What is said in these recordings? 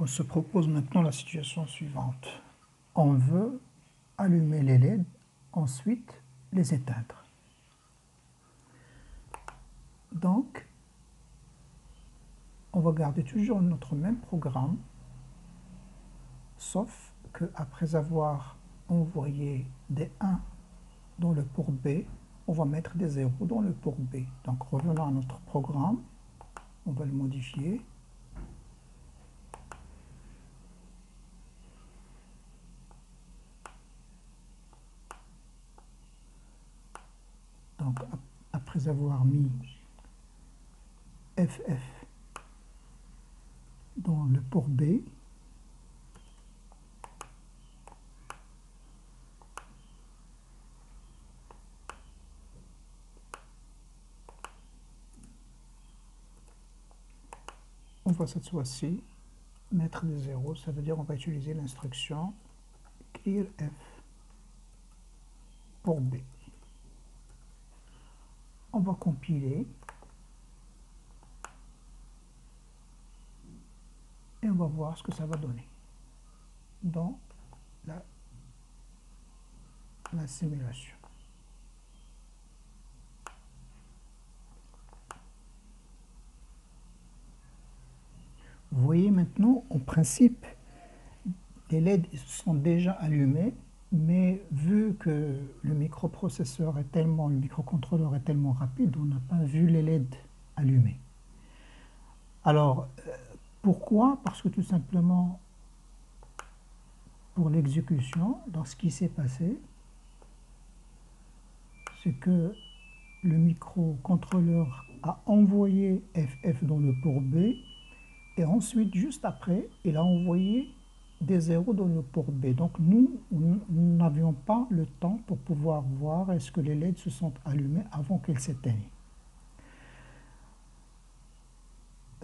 On se propose maintenant la situation suivante. On veut allumer les LED, ensuite les éteindre. Donc, on va garder toujours notre même programme, sauf qu'après avoir envoyé des 1 dans le port B, on va mettre des 0 dans le port B. Donc, revenons à notre programme, on va le modifier. Donc, après avoir mis FF dans le port B, on va cette fois-ci mettre des 0, ça veut dire on va utiliser l'instruction clearF pour B. On va compiler et on va voir ce que ça va donner dans la simulation. Vous voyez maintenant, en principe, les LED sont déjà allumés, mais vu que le microcontrôleur est tellement rapide, on n'a pas vu les LED allumés. Alors, pourquoi? Parce que tout simplement, pour l'exécution, dans ce qui s'est passé, c'est que le microcontrôleur a envoyé FF dans le port B, et ensuite, juste après, il a envoyé des 0 dans le port B. Donc nous n'avions pas le temps pour pouvoir voir est-ce que les LED se sont allumés avant qu'elles s'éteignent.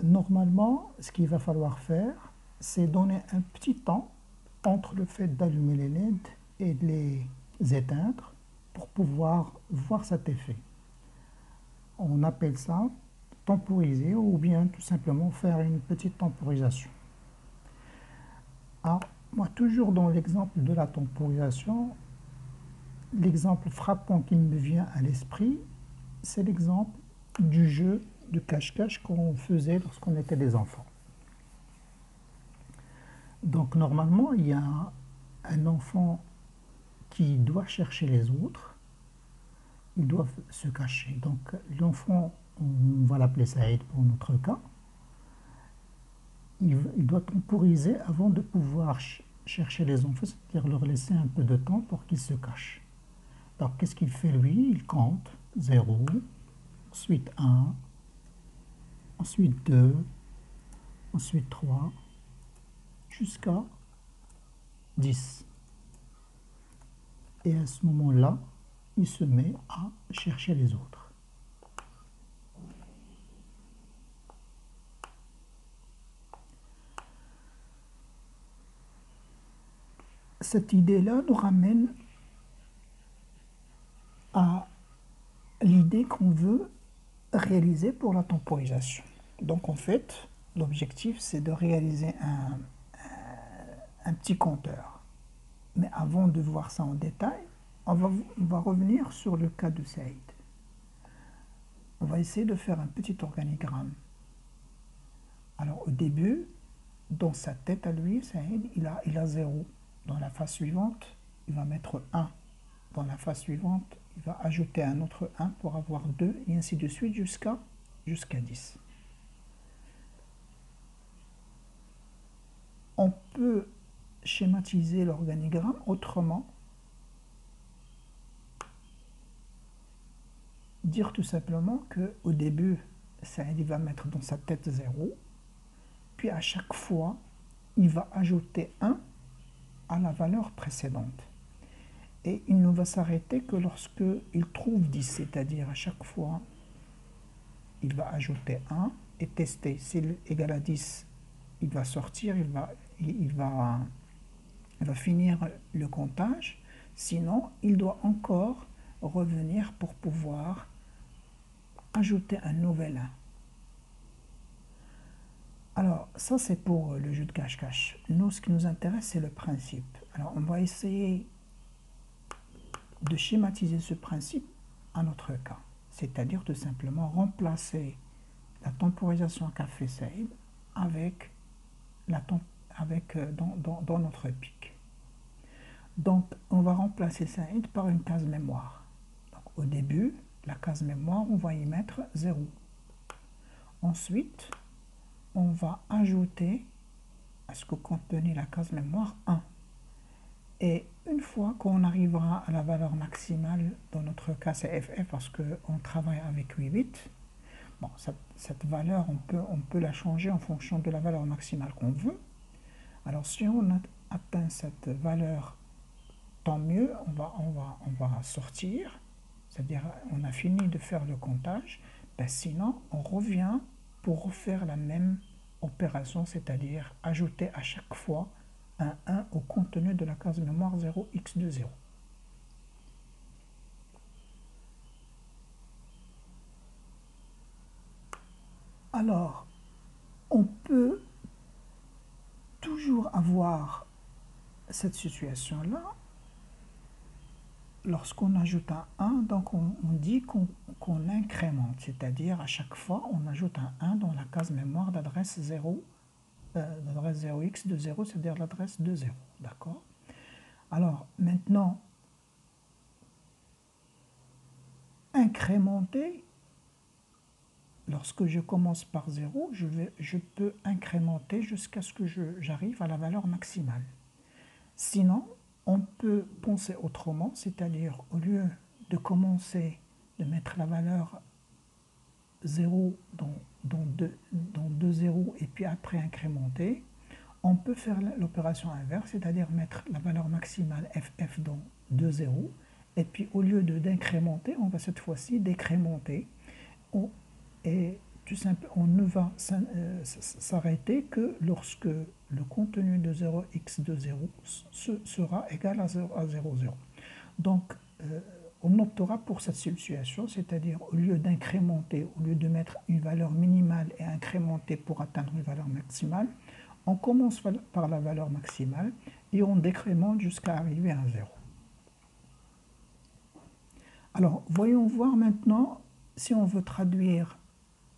Normalement, ce qu'il va falloir faire, c'est donner un petit temps entre le fait d'allumer les LED et de les éteindre pour pouvoir voir cet effet. On appelle ça temporiser ou bien tout simplement faire une petite temporisation. Alors, moi, toujours dans l'exemple de la temporisation, l'exemple frappant qui me vient à l'esprit, c'est l'exemple du jeu de cache-cache qu'on faisait lorsqu'on était des enfants. Donc, normalement, il y a un enfant qui doit chercher les autres, ils doivent se cacher. Donc, l'enfant, on va l'appeler Saïd pour notre cas, il doit temporiser avant de pouvoir chercher les enfants, c'est-à-dire leur laisser un peu de temps pour qu'ils se cachent. Alors, qu'est-ce qu'il fait lui? Il compte 0, ensuite 1, ensuite 2, ensuite 3, jusqu'à 10. Et à ce moment-là, il se met à chercher les autres. Cette idée-là nous ramène à l'idée qu'on veut réaliser pour la temporisation. Donc en fait, l'objectif c'est de réaliser un petit compteur. Mais avant de voir ça en détail, on va revenir sur le cas de Saïd. On va essayer de faire un petit organigramme. Alors au début, dans sa tête à lui, Saïd, il a 0. Dans la phase suivante, il va mettre 1. Dans la phase suivante, il va ajouter un autre 1 pour avoir 2, et ainsi de suite jusqu'à 10. On peut schématiser l'organigramme autrement. Dire tout simplement qu'au début, Saïd va mettre dans sa tête 0, puis à chaque fois, il va ajouter 1 à la valeur précédente. Et il ne va s'arrêter que lorsqu'il trouve 10, c'est-à-dire à chaque fois, il va ajouter 1 et tester. S'il est égal à 10, il va sortir, il va finir le comptage. Sinon, il doit encore revenir pour pouvoir ajouter un nouvel 1. Alors, ça c'est pour le jeu de cache-cache. Nous, ce qui nous intéresse, c'est le principe. Alors, on va essayer de schématiser ce principe à notre cas. C'est-à-dire de simplement remplacer la temporisation qu'a fait Saïd avec, dans notre pic. Donc, on va remplacer Saïd par une case mémoire. Donc, au début, la case mémoire, on va y mettre 0. Ensuite, on va ajouter à ce que contenait la case mémoire 1. Et une fois qu'on arrivera à la valeur maximale, dans notre cas c'est FF parce qu'on travaille avec 8 bits, bon, cette valeur, on peut la changer en fonction de la valeur maximale qu'on veut. Alors si on a atteint cette valeur, tant mieux, on va sortir, c'est-à-dire on a fini de faire le comptage, ben sinon on revient pour refaire la même opération, c'est-à-dire ajouter à chaque fois un 1 au contenu de la case mémoire 0x de 0. Alors, on peut toujours avoir cette situation-là lorsqu'on ajoute un 1, donc on dit qu'on incrémente, c'est-à-dire à chaque fois on ajoute un 1 dans la case mémoire d'adresse 0, l'adresse 0x de 0, c'est-à-dire l'adresse de 0, d'accord? Alors maintenant, incrémenter, lorsque je commence par 0, je peux incrémenter jusqu'à ce que j'arrive à la valeur maximale. Sinon, on peut penser autrement, c'est-à-dire au lieu de commencer de mettre la valeur 0 dans deux zéros et puis après incrémenter, on peut faire l'opération inverse, c'est-à-dire mettre la valeur maximale FF dans 2 zéros, et puis au lieu d'incrémenter, on va cette fois-ci décrémenter, et tout simplement, on ne va s'arrêter que lorsque le contenu de 0x de 0 sera égal à 0, 0. Donc, on optera pour cette situation, c'est-à-dire au lieu d'incrémenter, au lieu de mettre une valeur minimale et incrémenter pour atteindre une valeur maximale, on commence par la valeur maximale et on décrémente jusqu'à arriver à 0. Alors, voyons voir maintenant si on veut traduire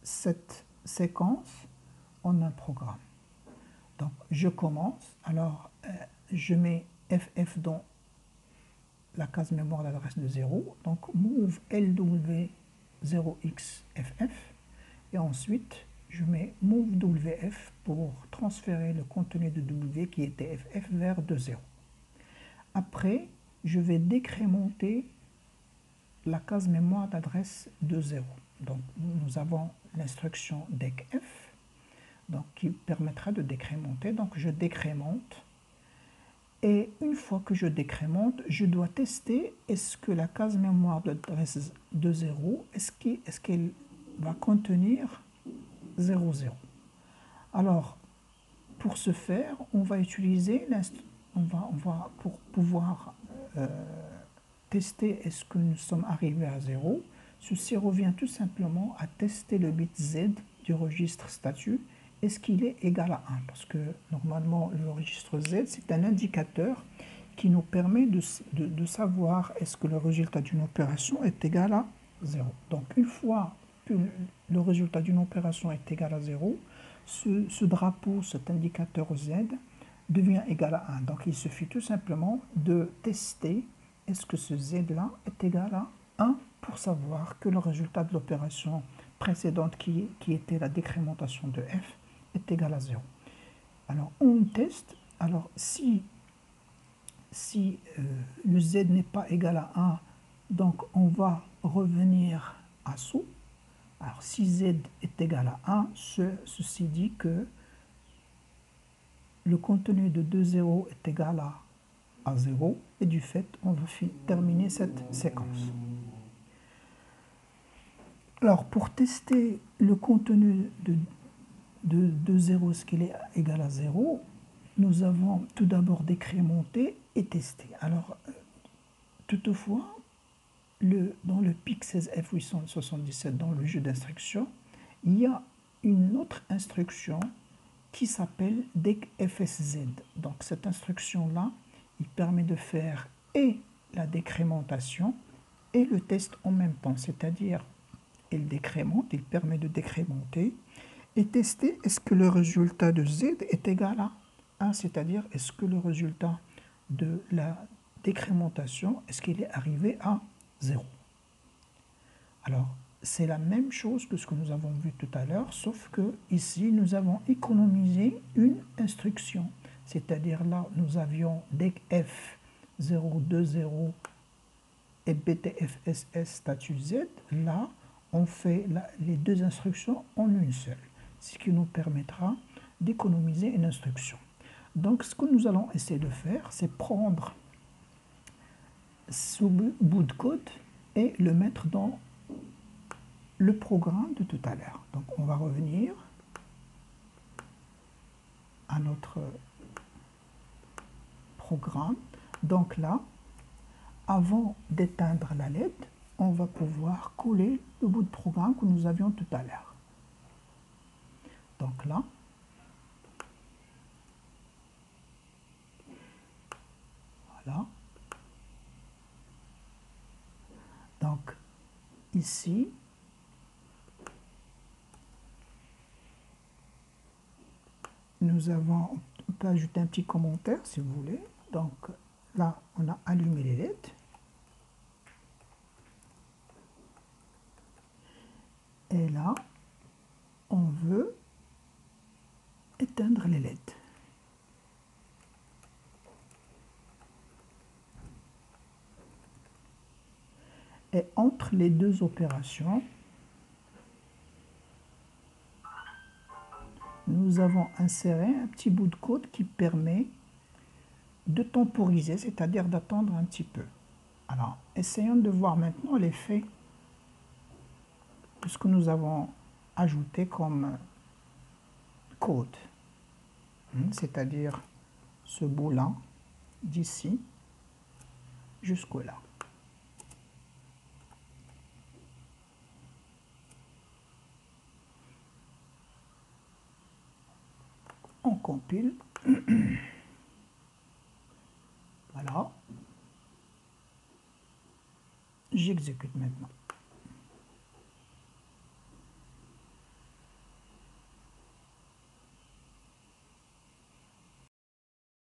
cette séquence en un programme. Donc, je commence, alors je mets FF dans la case mémoire d'adresse de 0, donc move LW 0xFF, et ensuite je mets move WF pour transférer le contenu de W qui était FF vers 2.0. Après, je vais décrémenter la case mémoire d'adresse de 0. Donc nous avons l'instruction decf, donc qui permettra de décrémenter. Donc je décrémente. Et une fois que je décrémente, je dois tester est-ce que la case mémoire d'adresse de 0, est-ce qu'elle va contenir 0, 0. Alors, pour ce faire, on va utiliser, pour pouvoir tester est-ce que nous sommes arrivés à 0, ceci revient tout simplement à tester le bit Z du registre statut. Est-ce qu'il est égal à 1? Parce que normalement, le registre Z, c'est un indicateur qui nous permet de savoir est-ce que le résultat d'une opération est égal à 0. Donc, une fois que le résultat d'une opération est égal à 0, ce drapeau, cet indicateur Z, devient égal à 1. Donc, il suffit tout simplement de tester est-ce que ce Z-là est égal à 1 pour savoir que le résultat de l'opération précédente qui était la décrémentation de F est égal à 0. Alors, on teste. Alors, si le Z n'est pas égal à 1, donc on va revenir à SO. Alors, si Z est égal à 1, ceci dit que le contenu de 2.0 est égal à 0, et du fait, on va terminer cette séquence. Alors, pour tester le contenu de 0, ce qu'il est égal à 0, nous avons tout d'abord décrémenté et testé. Alors, toutefois, dans le PIC 16F877, dans le jeu d'instruction, il y a une autre instruction qui s'appelle decfsz. Donc cette instruction-là, il permet de faire et la décrémentation et le test en même temps, c'est-à-dire il décrémente, il permet de décrémenter et tester est-ce que le résultat de z est égal à 1, c'est-à-dire est-ce que le résultat de la décrémentation, est-ce qu'il est arrivé à 0. Alors, c'est la même chose que ce que nous avons vu tout à l'heure, sauf que ici, nous avons économisé une instruction. C'est-à-dire là, nous avions decf 020 et btfss statut z. Là, on fait les deux instructions en une seule, ce qui nous permettra d'économiser une instruction. Donc, ce que nous allons essayer de faire, c'est prendre ce bout de code et le mettre dans le programme de tout à l'heure. Donc, on va revenir à notre programme. Donc là, avant d'éteindre la LED, on va pouvoir coller le bout de programme que nous avions tout à l'heure. Donc là, voilà. Donc ici, nous avons, on peut ajouter un petit commentaire si vous voulez. Donc là, on a allumé les LED. Et là, on veut éteindre les LED. Et entre les deux opérations, nous avons inséré un petit bout de code qui permet de temporiser, c'est-à-dire d'attendre un petit peu. Alors, essayons de voir maintenant l'effet de ce que nous avons ajouté comme code. C'est-à-dire ce bout-là, d'ici jusqu'au là. On compile. Voilà. J'exécute maintenant.